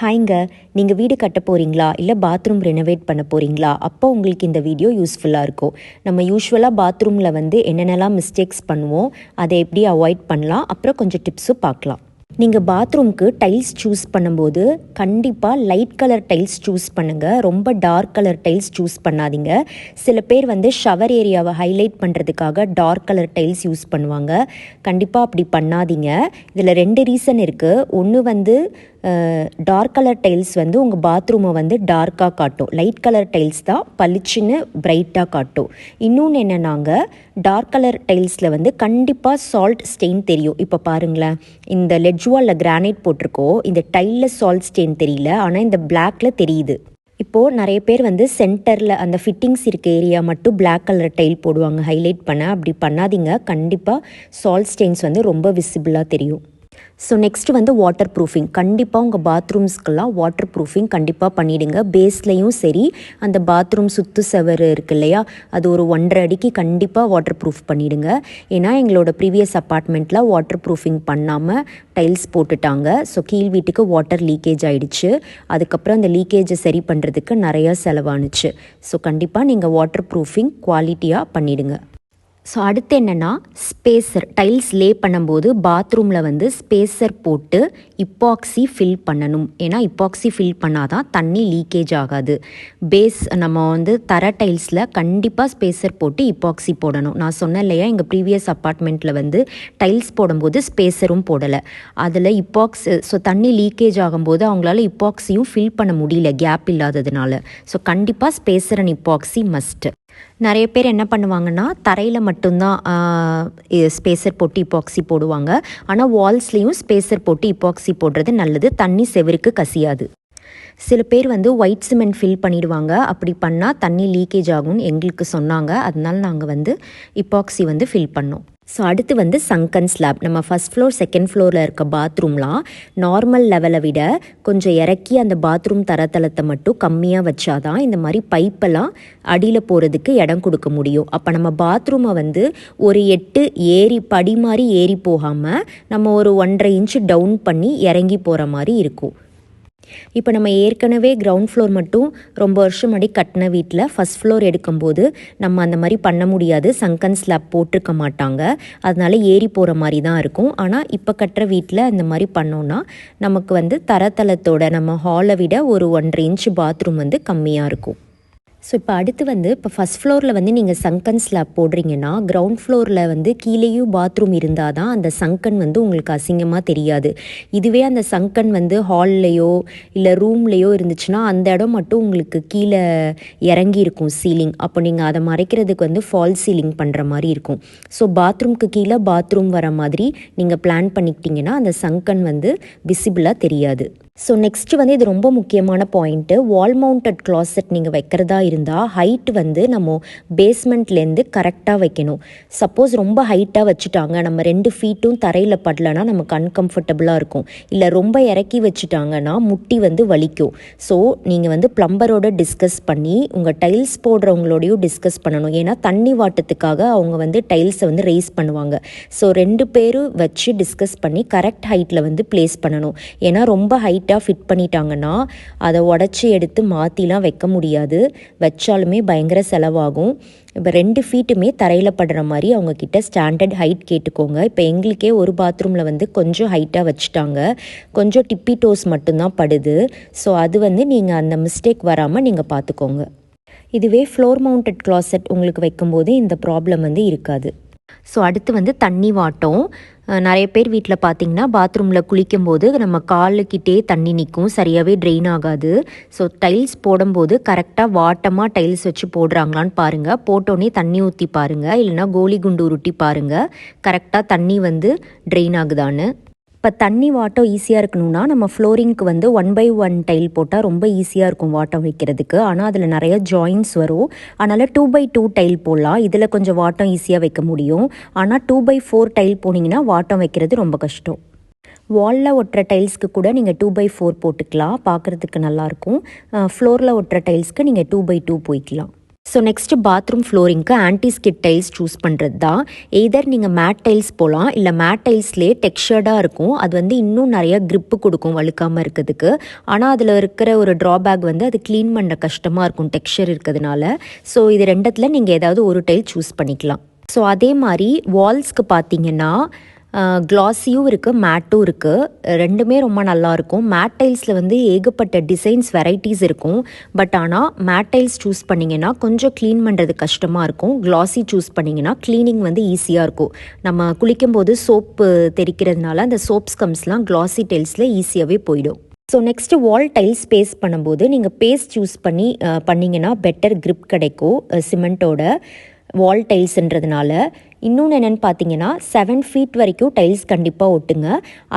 ஹாய்ங்க, நீங்கள் வீடு கட்ட போகிறீங்களா இல்லை பாத்ரூம் ரெனோவேட் பண்ண போகிறீங்களா? அப்போ உங்களுக்கு இந்த வீடியோ யூஸ்ஃபுல்லாக இருக்கும். நம்ம யூஸ்வலாக பாத்ரூமில் என்னென்னலாம் மிஸ்டேக்ஸ் பண்ணுவோம், அதை எப்படி அவாய்ட் பண்ணலாம், அப்புறம் கொஞ்சம் டிப்ஸும் பார்க்கலாம். நீங்கள் பாத்ரூம்க்கு டைல்ஸ் சூஸ் பண்ணும்போது கண்டிப்பாக லைட் கலர் டைல்ஸ் சூஸ் பண்ணுங்கள். ரொம்ப டார்க் கலர் டைல்ஸ் சூஸ் பண்ணாதீங்க. சில பேர் ஷவர் ஏரியாவை ஹைலைட் பண்ணுறதுக்காக டார்க் கலர் டைல்ஸ் யூஸ் பண்ணுவாங்க. கண்டிப்பாக அப்படி பண்ணாதீங்க. இதில் 2 ரீசன் இருக்குது. ஒன்று டார்க் கலர் டைல்ஸ் உங்கள் பாத்ரூமை டார்க்காக காட்டும். லைட் கலர் டைல்ஸ் தான் பளிச்சுன்னு பிரைட்டாக காட்டும். இன்னொன்று என்னன்னாங்க, டார்க் கலர் டைல்ஸில் கண்டிப்பாக சால்ட் ஸ்டெயின் தெரியும். இப்போ பாருங்களேன், இந்த லெட்ஜுவாலில் கிரானைட் போட்டிருக்கோம். இந்த டைலில் சால்ட் ஸ்டெயின் தெரியல, ஆனால் இந்த பிளாக்ல தெரியுது. இப்போது நிறைய பேர் சென்டரில் அந்த ஃபிட்டிங்ஸ் இருக்க ஏரியா மட்டும் பிளாக் கலர் டைல் போடுவாங்க ஹைலைட் பண்ண. அப்படி பண்ணாதீங்க. கண்டிப்பாக சால்ட் ஸ்டெயின்ஸ் ரொம்ப விசிபிளாக தெரியும். So next water proofing. கண்டிப்பாக உங்கள் பாத்ரூம்ஸ்க்கெல்லாம் வாட்டர் ப்ரூஃபிங் கண்டிப்பாக பண்ணிவிடுங்க. பேஸ்லேயும் சரி, அந்த பாத்ரூம் சுற்று செவர் இருக்கு இல்லையா, அது ஒரு 1.5 அடிக்கு கண்டிப்பாக வாட்டர் ப்ரூஃப் பண்ணிவிடுங்க. ஏன்னா எங்களோட ப்ரீவியஸ் அப்பார்ட்மெண்ட்டில் வாட்டர் ப்ரூஃபிங் பண்ணாமல் டைல்ஸ் போட்டுட்டாங்க. ஸோ கீழ் வீட்டுக்கு வாட்டர் லீக்கேஜ் ஆகிடுச்சு. அதுக்கப்புறம் அந்த லீக்கேஜை சரி பண்ணுறதுக்கு நிறையா செலவானுச்சு. ஸோ கண்டிப்பாக நீங்கள் வாட்டர் ப்ரூஃபிங் குவாலிட்டியாக பண்ணிவிடுங்க. ஸோ அடுத்து என்னென்னா, ஸ்பேசர். டைல்ஸ் லே பண்ணும்போது பாத்ரூமில் ஸ்பேசர் போட்டு இப்பாக்சி ஃபில் பண்ணணும். ஏன்னா இப்பாக்சி ஃபில் பண்ணால் தான் தண்ணி லீக்கேஜ் ஆகாது. பேஸ் நம்ம தர டைல்ஸில் கண்டிப்பாக ஸ்பேசர் போட்டு இப்பாக்சி போடணும். நான் சொன்னேன் இல்லையா, எங்கள் ப்ரீவியஸ் அப்பார்ட்மெண்ட்டில் டைல்ஸ் போடும்போது ஸ்பேசரும் போடலை. அதில் ஸோ தண்ணி லீக்கேஜ் ஆகும்போது அவங்களால இப்பாக்சியும் ஃபில் பண்ண முடியல, கேப் இல்லாததுனால. ஸோ கண்டிப்பாக ஸ்பேசர் அண்ட் இப்பாக்சி மஸ்ட்டு. நிறைய பேர் என்ன பண்ணுவாங்கன்னா, தரையில் மட்டும்தான் ஸ்பேசர் போட்டு இப்பாக்சி போடுவாங்க. ஆனால் வால்ஸ்லேயும் ஸ்பேசர் போட்டு இப்பாக்சி போடுறது நல்லது. தண்ணி செவருக்கு கசியாது. சில பேர் ஒயிட் சிமெண்ட் ஃபில் பண்ணிடுவாங்க. அப்படி பண்ணால் தண்ணி லீக்கேஜ் ஆகும்னு எங்களுக்கு சொன்னாங்க. அதனால நாங்கள் இப்பாக்சி ஃபில் பண்ணோம். ஸோ அடுத்து சங்கன் ஸ்லாப். நம்ம ஃபஸ்ட் ஃப்ளோர் செகண்ட் ஃப்ளோரில் இருக்க பாத்ரூம்லாம் நார்மல் லெவலை விட கொஞ்சம் இறக்கி அந்த பாத்ரூம் தரத்தளத்தை மட்டும் கம்மியாக வச்சாதான் இந்த மாதிரி பைப்பெல்லாம் அடியில் போகிறதுக்கு இடம் கொடுக்க முடியும். அப்போ நம்ம பாத்ரூமை ஒரு 8 படி மாதிரி ஏறி போகாமல் நம்ம ஒரு 1.5 இன்ச்சு டவுன் பண்ணி இறங்கி போகிற மாதிரி இருக்கும். இப்போ நம்ம ஏற்கனவே கிரவுண்ட் ஃப்ளோர் மட்டும் ரொம்ப வருஷம் முன்னாடி கட்டின வீட்டில் ஃபஸ்ட் ஃப்ளோர் எடுக்கும்போது நம்ம அந்த மாதிரி பண்ண முடியாது. சங்கன் ஸ்லாப் போட்டிருக்க மாட்டாங்க. அதனால ஏறி போகிற மாதிரி தான் இருக்கும். ஆனால் இப்போ கட்டுற வீட்டில் அந்த மாதிரி பண்ணோன்னா நமக்கு தரத்தளத்தோட நம்ம ஹாலை விட ஒரு 1.5 இன்ச்சு பாத்ரூம் கம்மியாக இருக்கும். ஸோ இப்போ அடுத்து இப்போ ஃபஸ்ட் ஃப்ளோரில் நீங்கள் சங்கன் ஸ்லாப் போடுறீங்கன்னா, கிரவுண்ட் ஃப்ளோரில் கீழேயும் பாத்ரூம் இருந்தால் தான் அந்த சங்கன் உங்களுக்கு அசிங்கமாக தெரியாது. இதுவே அந்த சங்கன் ஹால்லையோ இல்லை ரூம்லேயோ இருந்துச்சுன்னா அந்த இடம் மட்டும் உங்களுக்கு கீழே இறங்கி இருக்கும் சீலிங். அப்போ நீங்கள் அதை மறைக்கிறதுக்கு ஃபால் சீலிங் பண்ணுற மாதிரி இருக்கும். ஸோ பாத்ரூம்க்கு கீழே பாத்ரூம் வர மாதிரி நீங்கள் பிளான் பண்ணிக்கிட்டிங்கன்னா அந்த சங்கன் விசிபிளாக தெரியாது. ஸோ நெக்ஸ்ட்டு இது ரொம்ப முக்கியமான பாயிண்ட்டு. வால் மவுண்டட் கிளாசெட் நீங்கள் வைக்கிறதா இருந்தால் ஹைட் நம்ம பேஸ்மெண்ட்லேருந்து கரெக்டாக வைக்கணும். சப்போஸ் ரொம்ப ஹைட்டாக வச்சுட்டாங்க, நம்ம 2 ஃபீட்டும் தரையில் படலைன்னா நமக்கு அன்கம்ஃபர்டபுளாக இருக்கும். இல்லை ரொம்ப இறக்கி வச்சுட்டாங்கன்னா முட்டி வலிக்கும். ஸோ நீங்கள் ப்ளம்பரோட டிஸ்கஸ் பண்ணி உங்கள் டைல்ஸ் போடுறவங்களோடையும் டிஸ்கஸ் பண்ணணும். ஏன்னா தண்ணி வாட்டத்துக்காக அவங்க டைல்ஸை ரெய்ஸ் பண்ணுவாங்க. ஸோ 2 பேரும் வச்சு டிஸ்கஸ் பண்ணி கரெக்ட் ஹைட்டில் ப்ளேஸ் பண்ணணும். ஏன்னா ரொம்ப ஹைட்டாக ஃபிட் பண்ணிட்டாங்கன்னா அதை உடச்சி எடுத்து மாற்றிலாம் வைக்க முடியாது. வச்சாலுமே பயங்கர செலவாகும். இப்போ 2 ஃபீட்டுமே தரையில் படுற மாதிரி அவங்கக்கிட்ட ஸ்டாண்டர்ட் ஹைட் கேட்டுக்கோங்க. இப்போ எங்களுக்கே ஒரு பாத்ரூமில் கொஞ்சம் ஹைட்டாக வச்சுட்டாங்க. கொஞ்சம் டிப்பி டோஸ் மட்டும்தான் படுது. ஸோ அது நீங்கள் அந்த மிஸ்டேக் வராமல் நீங்கள் பார்த்துக்கோங்க. இதுவே ஃப்ளோர் மவுண்டட் கிளாசெட் உங்களுக்கு வைக்கும்போது இந்த ப்ராப்ளம் இருக்காது. ஸோ அடுத்து தண்ணி வாட்டம். நிறைய பேர் வீட்டில் பார்த்திங்கன்னா பாத்ரூமில் குளிக்கும்போது நம்ம காலுக்கிட்டே தண்ணி நிற்கும், சரியாகவே ட்ரெயின் ஆகாது. ஸோ டைல்ஸ் போடும்போது கரெக்டாக வாட்டமாக டைல்ஸ் வச்சு போடுறாங்களான்னு பாருங்கள். போட்டோன்னே தண்ணி ஊற்றி பாருங்கள், இல்லைனா கோலி குண்டு உருட்டி பாருங்கள் கரெக்டாக தண்ணி ட்ரெயின் ஆகுதான்னு. இப்போ தண்ணி வாட்டம் ஈஸியாக இருக்கணும்னா நம்ம ஃப்ளோரிங்க்கு 1/1 டைல் போட்டால் ரொம்ப ஈஸியாக இருக்கும் வாட்டம் வைக்கிறதுக்கு. ஆனால் அதில் நிறைய ஜாயின்ஸ் வரும். அதனால் 2/2 டைல் போடலாம். இதில் கொஞ்சம் வாட்டம் ஈஸியாக வைக்க முடியும். ஆனால் 2/4 டைல் போனீங்கன்னா வாட்டம் வைக்கிறது ரொம்ப கஷ்டம். வாலில் ஒட்டுற டைல்ஸ்க்கு கூட நீங்கள் 2/4 போட்டுக்கலாம், பார்க்குறதுக்கு நல்லாயிருக்கும். ஃப்ளோரில் ஒட்டுற டைல்ஸ்க்கு நீங்கள் 2/2 போய்க்கலாம். ஸோ நெக்ஸ்ட்டு பாத்ரூம் ஃப்ளோரிங்க்கு ஆன்டி ஸ்கிட் டைல்ஸ் சூஸ் பண்ணுறது தான். எய்தர் நீங்கள் மேட் டைல்ஸ் போகலாம், இல்லை மேட் டைல்ஸ்லேயே டெக்ஸ்சர்டாக இருக்கும். அது வந்து இன்னும் நிறையா க்ரிப்பு கொடுக்கும் வழுக்காமல் இருக்கிறதுக்கு. ஆனால் அதில் இருக்கிற ஒரு ட்ராபேக் வந்து அது க்ளீன் பண்ண கஷ்டமாக இருக்கும் டெக்ஸ்சர் இருக்கிறதுனால. ஸோ இது ரெண்டத்தில் நீங்கள் ஏதாவது ஒரு டைல் சூஸ் பண்ணிக்கலாம். ஸோ அதே மாதிரி வால்ஸ்க்கு பார்த்தீங்கன்னா க்ளாஸியும் இருக்குது, மேட்டும் இருக்குது. ரெண்டுமே ரொம்ப நல்லாயிருக்கும். மேட் டைல்ஸில் வந்து ஏகப்பட்ட டிசைன்ஸ் வெரைட்டிஸ் இருக்கும். பட் ஆனால் மேட் டைல்ஸ் சூஸ் பண்ணிங்கன்னா கொஞ்சம் க்ளீன் பண்ணுறது கஷ்டமாக இருக்கும். க்ளாஸி சூஸ் பண்ணிங்கன்னா க்ளீனிங் வந்து ஈஸியாக இருக்கும். நம்ம குளிக்கும்போது சோப்பு தெரிக்கிறதுனால அந்த சோப்ஸ் கம்ஸ்லாம் க்ளாஸி டைல்ஸில் ஈஸியாகவே போயிடும். So next wall tiles paste பண்ணும்போது நீங்கள் பேஸ்ட் சூஸ் பண்ணிங்கன்னா பெட்டர் க்ரிப் கிடைக்கும் சிமெண்ட்டோட வால் டைல்ஸ்ன்றதுனால. இன்னொன்று என்னென்னு பார்த்தீங்கன்னா 7 feet வரைக்கும் டைல்ஸ் கண்டிப்பாக ஒட்டுங்க.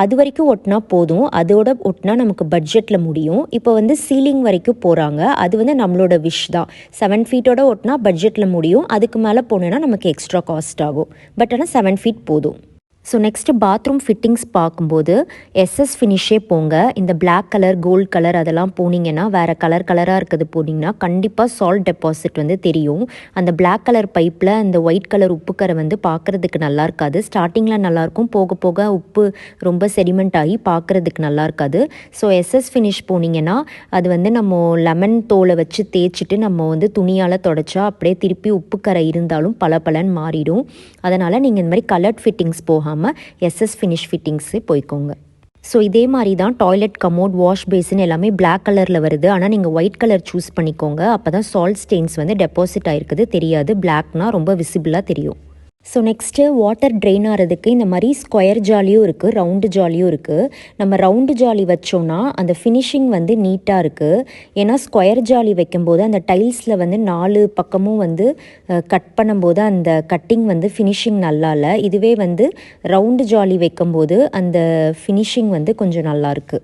அது வரைக்கும் ஒட்டினா போதும். அதோட ஒட்டினா நமக்கு பட்ஜெட்டில் முடியும். இப்போ வந்து சீலிங் வரைக்கும் போகிறாங்க, அது வந்து நம்மளோட விஷ் தான். 7 feet ஒட்டினா பட்ஜெட்டில் முடியும். அதுக்கு மேலே போனோன்னா நமக்கு எக்ஸ்ட்ரா காஸ்ட் ஆகும். பட் ஆனால் 7 feet போதும். ஸோ நெக்ஸ்ட்டு பாத்ரூம் ஃபிட்டிங்ஸ் பார்க்கும்போது எஸ்எஸ் ஃபினிஷே போங்க. இந்த பிளாக் கலர், கோல்டு கலர் அதெல்லாம் போனீங்கன்னா, வேறு கலராக இருக்கிறது போனீங்கன்னா கண்டிப்பாக சால்ட் டெபாசிட் வந்து தெரியும். அந்த பிளாக் கலர் பைப்பில் அந்த ஒயிட் கலர் உப்புக்கரை வந்து பார்க்குறதுக்கு நல்லா இருக்காது. ஸ்டார்டிங்கில் நல்லாயிருக்கும், போக போக உப்பு ரொம்ப செடிமெண்ட் ஆகி பார்க்குறதுக்கு நல்லா இருக்காது. ஸோ எஸ்எஸ் ஃபினிஷ் போனீங்கன்னா அது வந்து நம்ம லெமன் தோலை வச்சு தேய்ச்சிட்டு நம்ம வந்து துணியால் தொடச்சா அப்படியே திருப்பி உப்புக்கரை இருந்தாலும் பலன்னு மாறிடும். அதனால் நீங்கள் இந்த மாதிரி கலர்ட் ஃபிட்டிங்ஸ் போகாமல் எஸ்எஸ் ஃபினிஷ் ஃபிட்டிங்ஸு போய்க்கோங்க. ஸோ இதே மாதிரி தான் டாய்லெட், கமோட், வாஷ் பேசின் எல்லாமே பிளாக் கலரில் வருது. ஆனால் நீங்கள் ஒயிட் கலர் சூஸ் பண்ணிக்கோங்க. அப்போ தான் சால்ட் ஸ்டெயின்ஸ் வந்து டெபாசிட் ஆகிருக்குது தெரியாது. பிளாக்னால் ரொம்ப விசிபிளாக தெரியும். ஸோ நெக்ஸ்ட்டு வாட்டர் ட்ரெயின் ஆகிறதுக்கு இந்த மாதிரி ஸ்கொயர் ஜாலியும் இருக்குது, ரவுண்டு ஜாலியும் இருக்குது. நம்ம ரவுண்டு ஜாலி வச்சோன்னா அந்த ஃபினிஷிங் வந்து நீட்டாக இருக்குது. ஏன்னா ஸ்கொயர் ஜாலி வைக்கும்போது அந்த டைல்ஸில் வந்து 4 பக்கமும் வந்து கட் பண்ணும்போது அந்த கட்டிங் வந்து ஃபினிஷிங் நல்லா இல்லை. இதுவே வந்து ரவுண்டு ஜாலி வைக்கும்போது அந்த ஃபினிஷிங் வந்து கொஞ்சம் நல்லாயிருக்கு.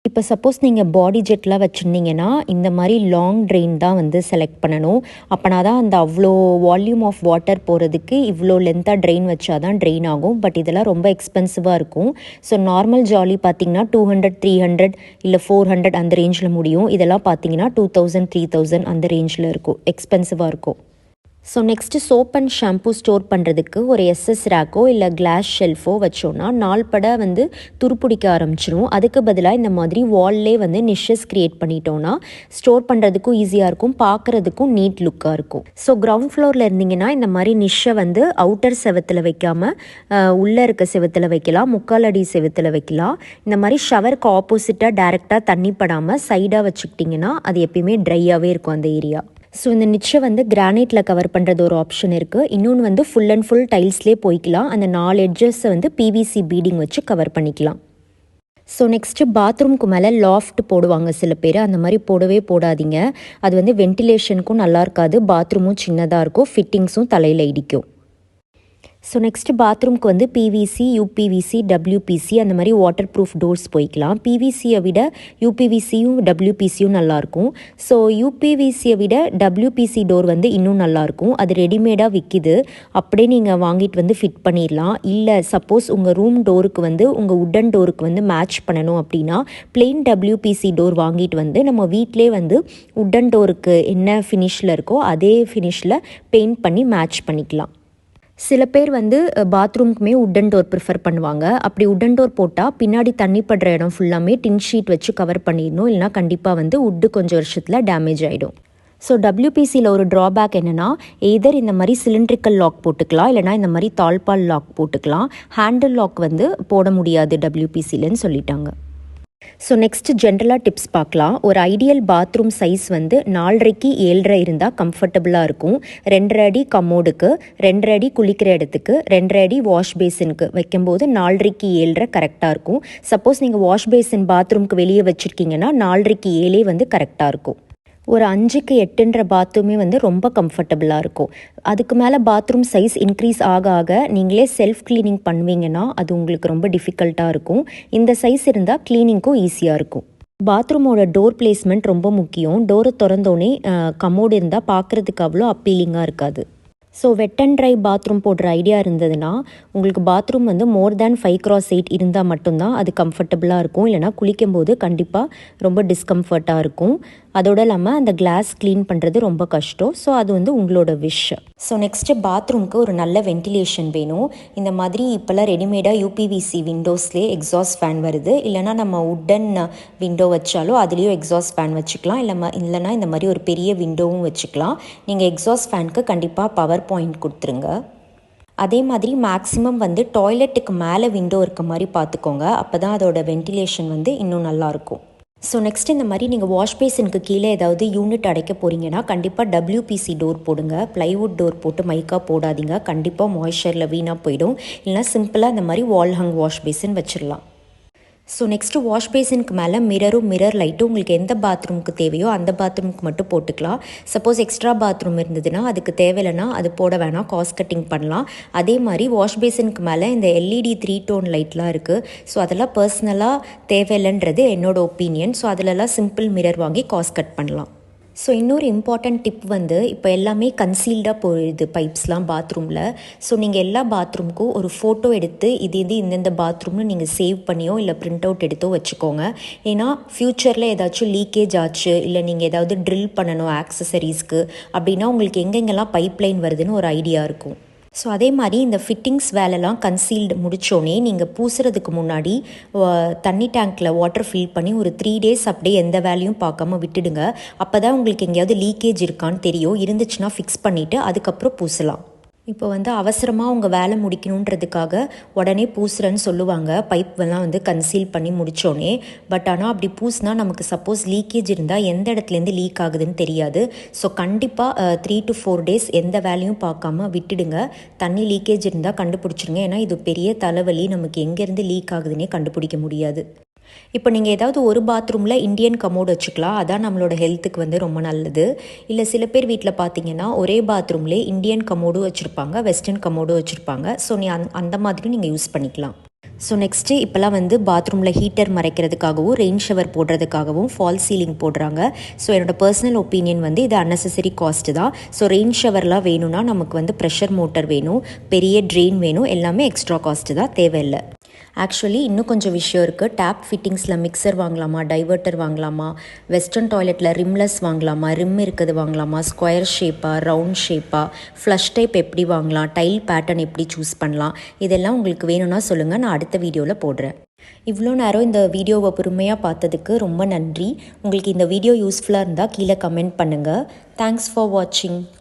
இப்போ சப்போஸ் நீங்கள் பாடி ஜெட்லாம் வச்சுருந்தீங்கன்னா இந்த மாதிரி லாங் ட்ரெயின் தான் வந்து செலக்ட் பண்ணணும். அப்போனா தான் அந்த அவ்வளோ வால்யூம் ஆஃப் வாட்டர் போகிறதுக்கு இவ்வளோ லென்த்தாக ட்ரெயின் வச்சா தான் ட்ரெயின் ஆகும். பட் இதெல்லாம் ரொம்ப எக்ஸ்பென்சிவாக இருக்கும். ஸோ நார்மல் ஜாலி பார்த்திங்கன்னா 200, 300 இல்லை 400 அந்த ரேஞ்சில் முடியும். இதெல்லாம் பார்த்தீங்கன்னா 2000, 3000 அந்த ரேஞ்சில் இருக்கும், எக்ஸ்பென்சிவாக இருக்கும். So next soap and shampoo store பண்ணுறதுக்கு ஒரு எஸ்எஸ் ரேக்கோ இல்லை கிளாஸ் ஷெல்ஃபோ வச்சோன்னா நாள்பட வந்து துருப்பிடிக்க ஆரம்பிச்சிடும். அதுக்கு பதிலாக இந்த மாதிரி வால்லே வந்து நிஷஸ் க்ரியேட் பண்ணிட்டோன்னா ஸ்டோர் பண்ணுறதுக்கும் ஈஸியாக இருக்கும், பார்க்குறதுக்கும் நீட் லுக்காக இருக்கும். ஸோ கிரவுண்ட் ஃப்ளோரில் இருந்தீங்கன்னா இந்த மாதிரி நிஷ்ஷை வந்து அவுட்டர் செவத்தில் வைக்காமல் உள்ளே இருக்க செவத்தில் வைக்கலாம், 3/4 அடி செவத்தில் வைக்கலாம். இந்த மாதிரி ஷவருக்கு ஆப்போசிட்டாக டைரெக்டாக தண்ணி படாமல் சைடாக வச்சுக்கிட்டிங்கன்னா அது எப்பயுமே ட்ரையாகவே இருக்கும் அந்த ஏரியா. ஸோ இந்த நிச்சை வந்து கிரானைட்டில் கவர் பண்ணுறது ஒரு ஆப்ஷன் இருக்குது. இன்னொன்று வந்து ஃபுல் அண்ட் ஃபுல் டைல்ஸ்லேயே போய்க்கலாம். அந்த 4 எட்ஜஸை வந்து பிவிசி பீடிங் வச்சு கவர் பண்ணிக்கலாம். ஸோ நெக்ஸ்ட்டு பாத்ரூம்க்கு மேலே லாஃப்ட் போடுவாங்க சில பேர். அந்த மாதிரி போடவே போடாதீங்க. அது வந்து வென்டிலேஷனுக்கும் நல்லா இருக்காது, பாத்ரூமும் சின்னதாக இருக்கும், ஃபிட்டிங்ஸும் தலையில் இடிக்கும். ஸோ நெக்ஸ்ட்டு பாத்ரூம்க்கு வந்து பிவிசி, யூபிவிசி, டபிள்யூபிசி அந்த மாதிரி வாட்டர் ப்ரூஃப் டோர்ஸ் போய்க்கலாம். பிவிசியை விட யூபிவிசியும் டபிள்யூபிசியும் நல்லாயிருக்கும். ஸோ யூபிவிசியை விட டபிள்யூபிசி டோர் வந்து இன்னும் நல்லாயிருக்கும். அது ரெடிமேடாக விற்கிது, அப்படியே நீங்கள் வாங்கிட்டு வந்து ஃபிட் பண்ணிடலாம். இல்லை சப்போஸ் உங்கள் ரூம் டோருக்கு வந்து உங்கள் உட்டன் டோருக்கு வந்து மேட்ச் பண்ணணும் அப்படின்னா பிளெயின் டபிள்யூபிசி டோர் வாங்கிட்டு வந்து நம்ம வீட்டிலே வந்து உட்டன் டோருக்கு என்ன ஃபினிஷில் இருக்கோ அதே ஃபினிஷில் பெயிண்ட் பண்ணி மேட்ச் பண்ணிக்கலாம். சில பேர் வந்து பாத்ரூம்க்குமே உட்டன் டோர் ப்ரிஃபர் பண்ணுவாங்க. அப்படி உட்டன் டோர் போட்டால் பின்னாடி தண்ணி படுற இடம் ஃபுல்லாமே டின் ஷீட் வச்சு கவர் பண்ணிடணும். இல்லைனா கண்டிப்பாக வந்து உட்டு கொஞ்சம் வருஷத்தில் டேமேஜ் ஆகிடும். ஸோ டபிள்யூபிசியில் ஒரு ட்ராபேக் என்னென்னா, எய்தர் இந்த மாதிரி சிலிண்ட்ரிக்கல் லாக் போட்டுக்கலாம், இல்லைனா இந்த மாதிரி தாழ்பால் லாக் போட்டுக்கலாம். ஹேண்டில் லாக் வந்து போட முடியாது டபிள்யூபிசிலன்னு சொல்லிட்டாங்க. ஸோ நெக்ஸ்ட்டு ஜென்ரலாக டிப்ஸ் பார்க்கலாம். ஒரு ஐடியல் பாத்ரூம் சைஸ் வந்து 4.5க்கு 7.5 இருந்தால் கம்ஃபர்டபுளாக இருக்கும். 2.5 அடி கமோடுக்கு, 2.5 அடி குளிக்கிற இடத்துக்கு, 2.5 அடி வாஷ் பேசினுக்கு வைக்கும்போது 4.5க்கு 7.5 கரெக்டாக இருக்கும். சப்போஸ் நீங்கள் வாஷ் பேசின் பாத்ரூம்க்கு வெளியே வச்சுருக்கீங்கன்னா 4.5க்கு 7 வந்து கரெக்டாக இருக்கும். ஒரு 5க்கு 8ன்ற பாத்ரூமே வந்து ரொம்ப கம்ஃபர்டபுளாக இருக்கும். அதுக்கு மேலே பாத்ரூம் சைஸ் இன்க்ரீஸ் ஆக ஆக நீங்களே செல்ஃப் க்ளீனிங் பண்ணுவீங்கன்னா அது உங்களுக்கு ரொம்ப டிஃபிகல்ட்டாக இருக்கும். இந்த சைஸ் இருந்தால் க்ளீனிங்க்கும் ஈஸியாக இருக்கும். பாத்ரூமோட டோர் பிளேஸ்மெண்ட் ரொம்ப முக்கியம். டோரை திறந்தோடனே கமோடு இருந்தால் பார்க்குறதுக்கு அவ்வளோ அப்பீலிங்காக இருக்காது. So wet and try bathroom போடுற ஐடியா இருந்ததுன்னா உங்களுக்கு பாத்ரூம் வந்து மோர் தேன் 5x8 இருந்தால் மட்டும்தான் அது கம்ஃபர்டபுளாக இருக்கும். இல்லைனா குளிக்கும்போது கண்டிப்பாக ரொம்ப டிஸ்கம்ஃபர்ட்டாக இருக்கும். அதோடு இல்லாமல் அந்த கிளாஸ் க்ளீன் பண்ணுறது ரொம்ப கஷ்டம். ஸோ அது வந்து உங்களோட விஷ். ஸோ நெக்ஸ்ட்டு பாத்ரூம்க்கு ஒரு நல்ல வென்டிலேஷன் வேணும். இந்த மாதிரி இப்போல்லாம் ரெடிமேடாக யூபிவிசி விண்டோஸ்லேயே எக்ஸாஸ்ட் ஃபேன் வருது. இல்லைனா நம்ம உட்டன் விண்டோ வச்சாலும் அதுலேயும் எக்ஸாஸ்ட் ஃபேன் வச்சுக்கலாம். இல்லைனா இந்த மாதிரி ஒரு பெரிய விண்டோவும் வச்சுக்கலாம். நீங்கள் எக்ஸாஸ்ட் ஃபேனுக்கு கண்டிப்பாக பவர் பாயிண்ட் கொடுத்துருங்க. அதே மாதிரி மேக்ஸிமம் வந்து டாய்லெட்டுக்கு மேலே விண்டோ இருக்க மாதிரி பார்த்துக்கோங்க. அப்போ தான் அதோட வென்டிலேஷன் வந்து இன்னும் நல்லாயிருக்கும். ஸோ நெக்ஸ்ட் இந்த மாதிரி நீங்கள் வாஷ் பேசினுக்கு கீழே ஏதாவது யூனிட் அடைக்க போகிறீங்கன்னா கண்டிப்பாக WPC டோர் போடுங்க. ப்ளைவுட் டோர் போட்டு மைக்கா போடாதீங்க. கண்டிப்பாக மாய்ஸ்சரில் வீணாக போயிடும். இல்லைனா சிம்பிளாக இந்த மாதிரி வால் ஹங் வாஷ் பேசின் வச்சிடலாம். ஸோ நெக்ஸ்ட்டு வாஷ் பேசினுக்கு மேலே மிரர் லைட்டும் உங்களுக்கு எந்த பாத்ரூமுக்கு தேவையோ அந்த பாத்ரூமுக்கு மட்டும் போட்டுக்கலாம். சப்போஸ் எக்ஸ்ட்ரா பாத்ரூம் இருந்ததுன்னா அதுக்கு தேவையில்லைனா அது போட வேணாம், காஸ்ட் கட்டிங் பண்ணலாம். அதே மாதிரி வாஷ் பேசினுக்கு மேலே இந்த LED 3 டோன் லைட்லாம் இருக்குது. ஸோ அதெல்லாம் பர்சனலாக தேவையில்லைன்றது என்னோடய ஒப்பீனியன். ஸோ அதிலெல்லாம் சிம்பிள் மிரர் வாங்கி காஸ்ட் கட் பண்ணலாம். ஸோ இன்னொரு இம்பார்ட்டண்ட் டிப் வந்து இப்போ எல்லாமே கன்சீல்டாக போயிடுது பைப்ஸ்லாம் பாத்ரூமில். ஸோ நீங்கள் எல்லா பாத்ரூமுக்கும் ஒரு ஃபோட்டோ எடுத்து இது இந்தந்த பாத்ரூம்னு நீங்கள் சேவ் பண்ணியோ இல்லை பிரிண்ட் அவுட் எடுத்தோ வச்சுக்கோங்க. ஏன்னா ஃப்யூச்சரில் ஏதாச்சும் லீக்கேஜ் ஆச்சு, இல்லை நீங்கள் ஏதாவது ட்ரில் பண்ணணும் ஆக்சசரிஸ்க்கு அப்படின்னா உங்களுக்கு எங்கெங்கெல்லாம் பைப் லைன் வருதுன்னு ஒரு ஐடியா இருக்கும். ஸோ அதே மாதிரி இந்த ஃபிட்டிங்ஸ் வேலைலாம் கன்சீல்டு முடித்தோடனே நீங்கள் பூசுறதுக்கு முன்னாடி தண்ணி டேங்க்கில் வாட்டர் ஃபில் பண்ணி ஒரு 3 days அப்படியே எந்த வேலையும் பார்க்காம விட்டுடுங்க. அப்போ தான் உங்களுக்கு எங்கேயாவது லீக்கேஜ் இருக்கான்னு தெரியும். இருந்துச்சுன்னா ஃபிக்ஸ் பண்ணிவிட்டு அதுக்கப்புறம் பூசலாம். இப்போ வந்து அவசரமாக உங்கள் வேலை முடிக்கணுன்றதுக்காக உடனே பூசுறேன்னு சொல்லுவாங்க பைப்பெல்லாம் வந்து கன்சீல் பண்ணி முடித்தோடனே. பட் ஆனால் அப்படி பூசினா நமக்கு சப்போஸ் லீக்கேஜ் இருந்தால் எந்த இடத்துலேருந்து லீக் ஆகுதுன்னு தெரியாது. ஸோ கண்டிப்பாக 3 to 4 days எந்த வேலையும் பார்க்காம விட்டுடுங்க. தண்ணி லீக்கேஜ் இருந்தால் கண்டுபிடிச்சிருங்க. ஏன்னா இது பெரிய தலைவலி, நமக்கு எங்கேருந்து லீக் ஆகுதுன்னே கண்டுபிடிக்க முடியாது. இப்போ நீங்கள் ஏதாவது ஒரு பாத்ரூமில் இந்தியன் கமோடு வச்சுக்கலாம். அதான் நம்மளோட ஹெல்த்துக்கு வந்து ரொம்ப நல்லது. இல்லை சில பேர் வீட்டில் பார்த்தீங்கன்னா ஒரே பாத்ரூம்லேயே இந்தியன் கமோடும் வச்சுருப்பாங்க, வெஸ்டர்ன் கமோடும் வச்சுருப்பாங்க. ஸோ அந்த மாதிரி நீங்கள் யூஸ் பண்ணிக்கலாம். ஸோ நெக்ஸ்ட்டு இப்போலாம் வந்து பாத்ரூமில் ஹீட்டர் மறைக்கிறதுக்காகவும் ரெயின் ஷவர் போடுறதுக்காகவும் ஃபால் சீலிங் போடுறாங்க. ஸோ என்னோடய பர்சனல் ஒப்பீனியன் வந்து இது அன்னெசரி காஸ்ட்டு தான். ஸோ ரெயின் ஷவர்லாம் வேணும்னா நமக்கு வந்து ப்ரெஷர் மோட்டர் வேணும், பெரிய ட்ரெயின் வேணும், எல்லாமே எக்ஸ்ட்ரா காஸ்ட்டு தான், தேவையில்லை. ஆக்சுவலி இன்னும் கொஞ்சம் விஷயம் இருக்குது. டேப் ஃபிட்டிங்ஸில் மிக்சர் வாங்கலாமா, டைவர்ட்டர் வாங்கலாமா, வெஸ்டர்ன் டாய்லெட்டில் ரிம்லெஸ் வாங்கலாமா, ரிம் இருக்கிறது வாங்கலாமா, ஸ்கொயர் ஷேப்பாக, ரவுண்ட் ஷேப்பாக, ஃப்ளஷ் டைப் எப்படி வாங்கலாம், டைல் பேட்டர்ன் எப்படி சூஸ் பண்ணலாம், இதெல்லாம் உங்களுக்கு வேணும்னா சொல்லுங்கள், நான் அடுத்த வீடியோவில் போடுறேன். இவ்வளோ நேரம் இந்த வீடியோவை பொறுமையாக பார்த்ததுக்கு ரொம்ப நன்றி. உங்களுக்கு இந்த வீடியோ யூஸ்ஃபுல்லாக இருந்தால் கீழே கமெண்ட் பண்ணுங்கள். தேங்க்ஸ் ஃபார் வாட்சிங்.